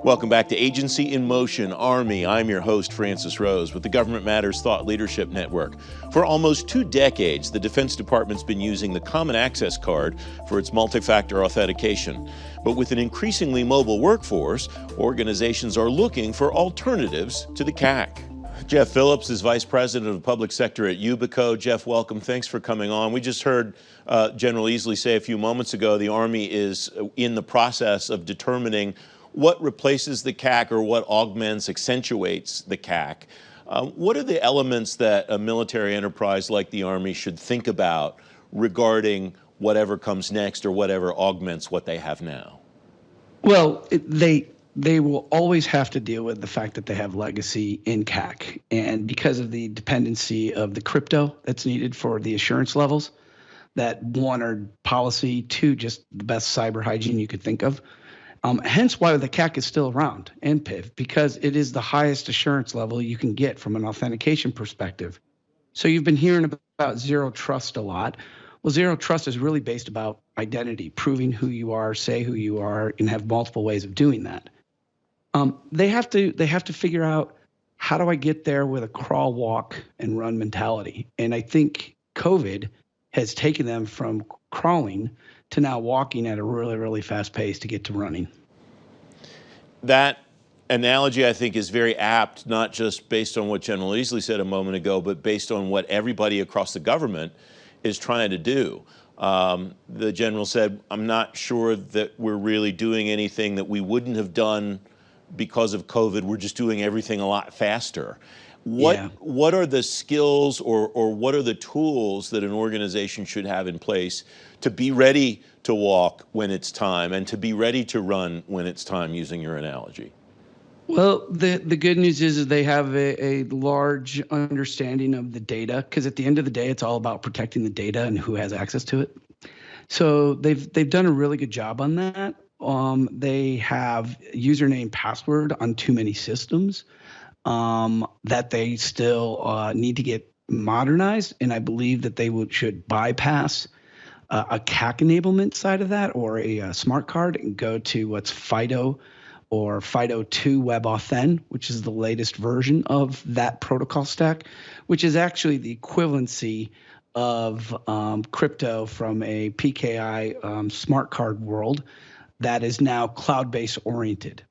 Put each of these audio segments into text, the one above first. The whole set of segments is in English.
Welcome back to Agency in Motion, Army. I'm your host, Francis Rose, with the Government Matters Thought Leadership Network. For almost 2 decades, the Defense Department's been using the Common Access Card for its multi-factor authentication. But with an increasingly mobile workforce, organizations are looking for alternatives to the CAC. Jeff Phillips is Vice President of Public Sector at Yubico. Jeff, welcome. Thanks for coming on. We just heard General Easley say a few moments ago the Army is in the process of determining what replaces the CAC or what augments, accentuates the CAC. What are the elements that a military enterprise like the Army should think about regarding whatever comes next or whatever augments what they have now? Well, they will always have to deal with the fact that they have legacy in CAC. And because of the dependency of the crypto that's needed for the assurance levels, that one are policy, two, just the best cyber hygiene you could think of. Hence why the CAC is still around and PIV, because it is the highest assurance level you can get from an authentication perspective. So you've been hearing about zero trust a lot. Well, zero trust is really based about identity, proving who you are, say who you are, and have multiple ways of doing that. They have to figure out, how do I get there with a crawl, walk, and run mentality? And I think COVID has taken them from crawling to now walking at a really, really fast pace to get to running. That analogy, I think, is very apt, not just based on what General Easley said a moment ago, but based on what everybody across the government is trying to do. The General said, I'm not sure that we're really doing anything that we wouldn't have done because of COVID. We're just doing everything a lot faster. What are the skills or what are the tools that an organization should have in place to be ready to walk when it's time and to be ready to run when it's time, using your analogy? Well, the good news is they have a large understanding of the data, because at the end of the day, it's all about protecting the data and who has access to it. So they've done a really good job on that. They have username, password on too many systems that they still need to get modernized, and I believe that they should bypass a CAC enablement side of that, or a smart card, and go to what's FIDO or FIDO2 WebAuthn, which is the latest version of that protocol stack, which is actually the equivalency of crypto from a PKI smart card world that is now cloud-based oriented.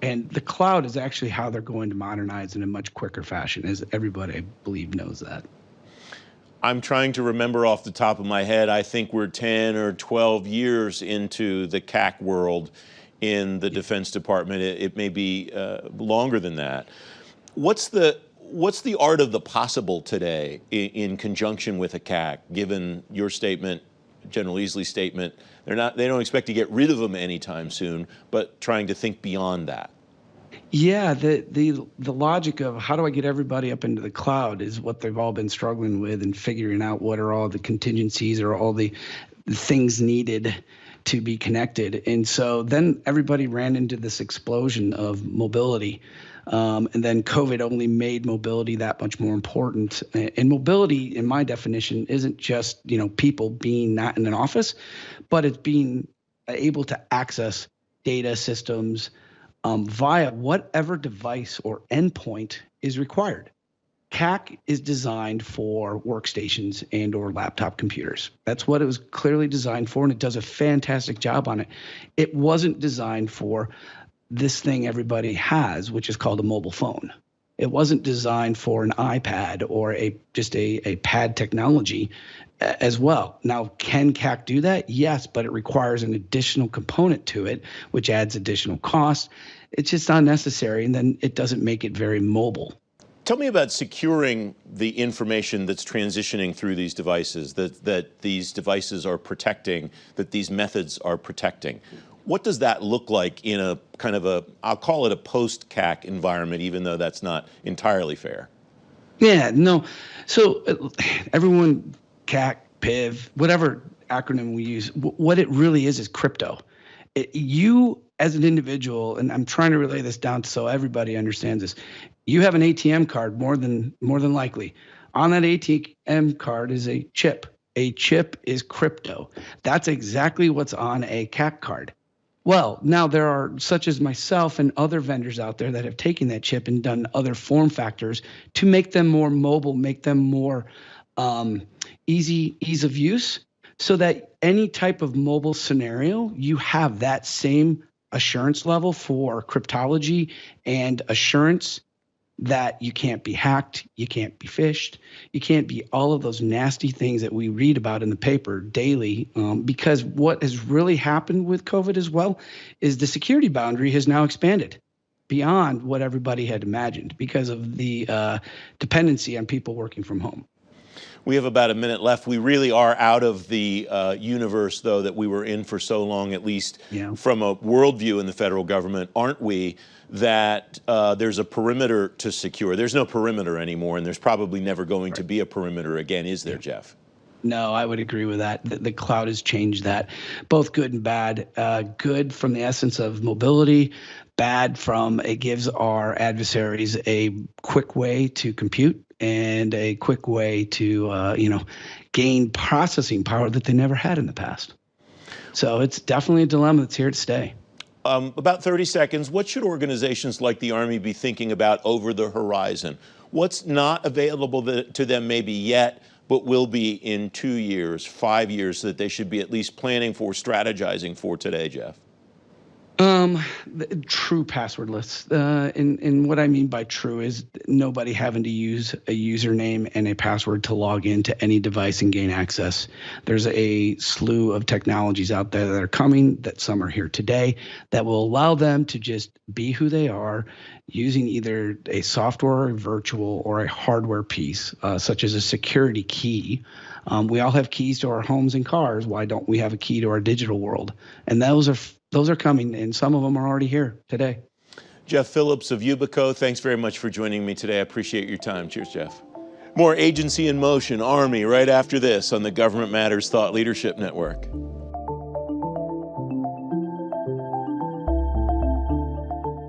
And the cloud is actually how they're going to modernize in a much quicker fashion, as everybody, I believe, knows that. I'm trying to remember off the top of my head. I think we're 10 or 12 years into the CAC world in the Defense Department. It may be longer than that. What's the art of the possible today in conjunction with a CAC, given your statement, General Easley's statement? They don't expect to get rid of them anytime soon, but trying to think beyond that. Yeah, the logic of how do I get everybody up into the cloud is what they've all been struggling with, and figuring out what are all the contingencies or all the things needed to be connected. And so then everybody ran into this explosion of mobility. And then COVID only made mobility that much more important. And mobility, in my definition, isn't just, people being not in an office, but it's being able to access data systems via whatever device or endpoint is required. CAC is designed for workstations and or laptop computers. That's what it was clearly designed for, and it does a fantastic job on it. It wasn't designed for this thing everybody has, which is called a mobile phone. It wasn't designed for an iPad or just a pad technology as well. Now, can CAC do that? Yes, but it requires an additional component to it, which adds additional cost. It's just unnecessary, and then it doesn't make it very mobile. Tell me about securing the information that's transitioning through these devices, that these devices are protecting, that these methods are protecting. What does that look like in a kind of I'll call it a post-CAC environment, even though that's not entirely fair? Yeah, no. So everyone, CAC, PIV, whatever acronym we use, what it really is crypto. You as an individual, and I'm trying to relay this down so everybody understands this, you have an ATM card more than likely. On that ATM card is a chip. A chip is crypto. That's exactly what's on a CAC card. Well, now there are, such as myself and other vendors out there that have taken that chip and done other form factors to make them more mobile, make them more ease of use, so that any type of mobile scenario, you have that same assurance level for cryptology and assurance that you can't be hacked, you can't be phished, you can't be all of those nasty things that we read about in the paper daily. Because what has really happened with COVID as well is the security boundary has now expanded beyond what everybody had imagined because of the dependency on people working from home. We have about a minute left. We really are out of the universe, though, that we were in for so long, at least from a worldview in the federal government, aren't we, that there's a perimeter to secure. There's no perimeter anymore, and there's probably never going to be a perimeter again, is there, Jeff? No, I would agree with that. The cloud has changed that, both good and bad. Good from the essence of mobility, bad from it gives our adversaries a quick way to compute and a quick way to, gain processing power that they never had in the past. So it's definitely a dilemma that's here to stay. About 30 seconds. What should organizations like the Army be thinking about over the horizon? What's not available to them maybe yet, but will be in 2 years, 5 years, that they should be at least planning for, strategizing for today, Jeff? True passwordless. And what I mean by true is nobody having to use a username and a password to log into any device and gain access. There's a slew of technologies out there that are coming, that some are here today, that will allow them to just be who they are using either a software, a virtual, or a hardware piece, such as a security key. We all have keys to our homes and cars. Why don't we have a key to our digital world? And those are coming, and some of them are already here today. Jeff Phillips of Yubico, thanks very much for joining me today. I appreciate your time. Cheers, Jeff. More Agency in Motion, Army, right after this on the Government Matters Thought Leadership Network.